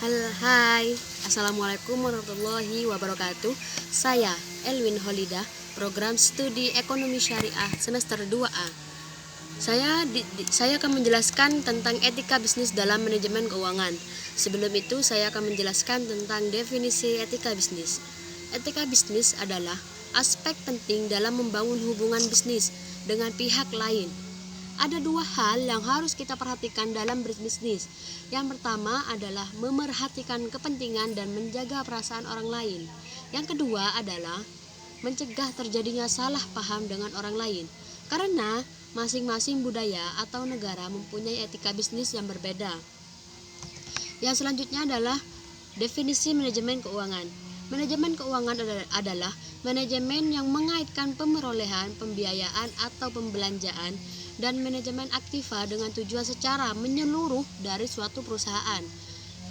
Hai, Assalamualaikum warahmatullahi wabarakatuh. Saya Elwin Holidah, program studi ekonomi syariah semester 2A. Saya akan menjelaskan tentang etika bisnis dalam manajemen keuangan. Sebelum itu, saya akan menjelaskan tentang definisi etika bisnis. Etika bisnis adalah aspek penting dalam membangun hubungan bisnis dengan pihak lain. Ada dua hal yang harus kita perhatikan dalam berbisnis. Yang pertama adalah memerhatikan kepentingan dan menjaga perasaan orang lain. Yang kedua adalah mencegah terjadinya salah paham dengan orang lain. Karena masing-masing budaya atau negara mempunyai etika bisnis yang berbeda. Yang selanjutnya adalah definisi manajemen keuangan. Manajemen keuangan adalah manajemen yang mengaitkan pemerolehan, pembiayaan atau pembelanjaan dan manajemen aktiva dengan tujuan secara menyeluruh dari suatu perusahaan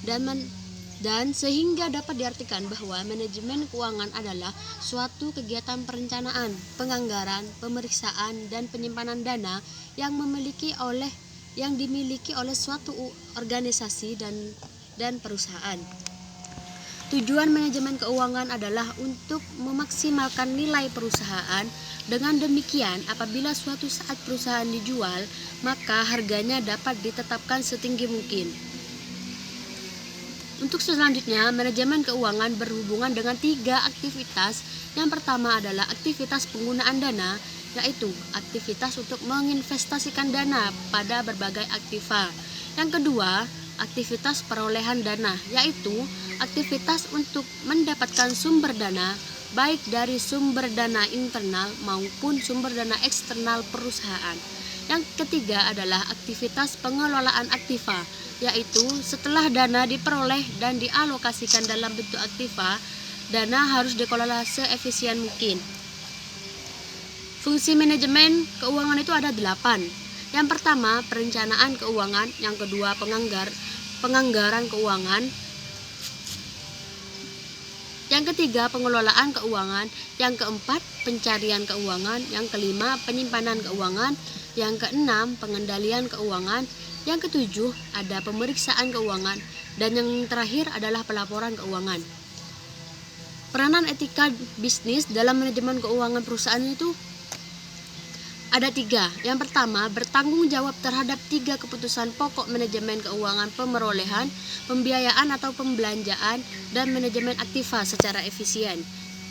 dan sehingga dapat diartikan bahwa manajemen keuangan adalah suatu kegiatan perencanaan, penganggaran, pemeriksaan dan penyimpanan dana yang dimiliki oleh suatu organisasi dan perusahaan. Tujuan manajemen keuangan adalah untuk memaksimalkan nilai perusahaan. Dengan demikian, apabila suatu saat perusahaan dijual, maka harganya dapat ditetapkan setinggi mungkin. Untuk selanjutnya, manajemen keuangan berhubungan dengan 3 aktivitas. Yang pertama adalah aktivitas penggunaan dana, yaitu aktivitas untuk menginvestasikan dana pada berbagai aktiva. Yang kedua, aktivitas perolehan dana, yaitu aktivitas untuk mendapatkan sumber dana baik dari sumber dana internal maupun sumber dana eksternal perusahaan. Yang ketiga adalah aktivitas pengelolaan aktiva, yaitu setelah dana diperoleh dan dialokasikan dalam bentuk aktiva, dana harus dikelola seefisien mungkin. Fungsi manajemen keuangan itu ada 8. Yang pertama, perencanaan keuangan. Yang kedua, penganggaran keuangan. Yang ketiga, pengelolaan keuangan. Yang keempat, pencarian keuangan. Yang kelima, penyimpanan keuangan. Yang keenam, pengendalian keuangan. Yang ketujuh, ada pemeriksaan keuangan. Dan yang terakhir adalah pelaporan keuangan. Peranan etika bisnis dalam manajemen keuangan perusahaan itu ada 3. Yang pertama, bertanggung jawab terhadap 3 keputusan pokok manajemen keuangan: pemerolehan, pembiayaan atau pembelanjaan, dan manajemen aktiva secara efisien.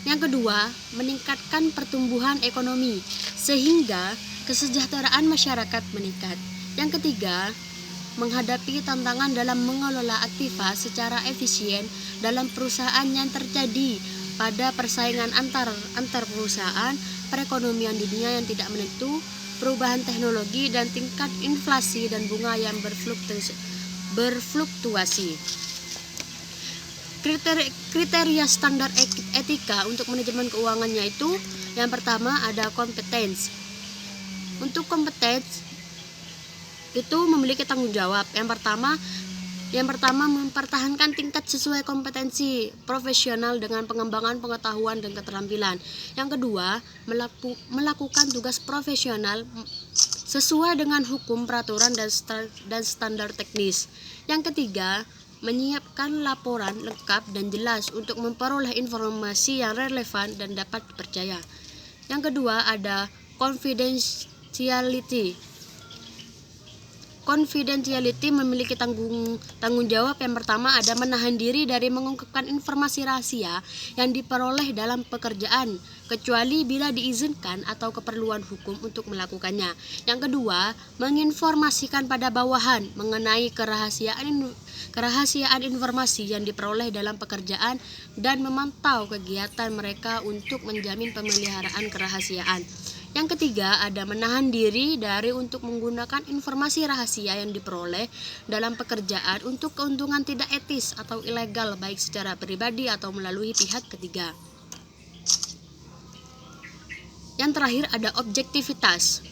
Yang kedua, meningkatkan pertumbuhan ekonomi sehingga kesejahteraan masyarakat meningkat. Yang ketiga, menghadapi tantangan dalam mengelola aktiva secara efisien dalam perusahaan yang terjadi pada persaingan antar perusahaan, perekonomian dunia yang tidak menentu, perubahan teknologi, dan tingkat inflasi dan bunga yang berfluktuasi. Kriteria standar etika untuk manajemen keuangannya itu, yang pertama ada kompetensi. Untuk kompetensi itu memiliki tanggung jawab. Yang pertama mempertahankan tingkat sesuai kompetensi profesional dengan pengembangan pengetahuan dan keterampilan. Yang kedua, melakukan tugas profesional sesuai dengan hukum, peraturan, dan standar teknis. Yang ketiga, menyiapkan laporan lengkap dan jelas untuk memperoleh informasi yang relevan dan dapat dipercaya. Yang kedua, ada confidentiality. Confidentiality memiliki tanggung jawab. Yang pertama ada menahan diri dari mengungkapkan informasi rahasia yang diperoleh dalam pekerjaan, kecuali bila diizinkan atau keperluan hukum untuk melakukannya. Yang kedua, menginformasikan pada bawahan mengenai kerahasiaan informasi yang diperoleh dalam pekerjaan dan memantau kegiatan mereka untuk menjamin pemeliharaan kerahasiaan. Yang ketiga, ada menahan diri dari untuk menggunakan informasi rahasia yang diperoleh dalam pekerjaan untuk keuntungan tidak etis atau ilegal, baik secara pribadi atau melalui pihak ketiga. Yang terakhir ada objektivitas.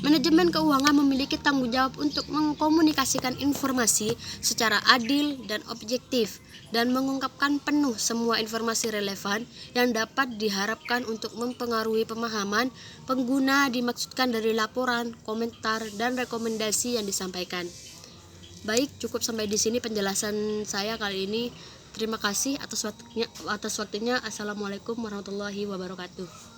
Manajemen keuangan memiliki tanggung jawab untuk mengkomunikasikan informasi secara adil dan objektif dan mengungkapkan penuh semua informasi relevan yang dapat diharapkan untuk mempengaruhi pemahaman pengguna dimaksudkan dari laporan, komentar, dan rekomendasi yang disampaikan. Baik, cukup sampai di sini penjelasan saya kali ini. Terima kasih atas waktunya. Assalamualaikum warahmatullahi wabarakatuh.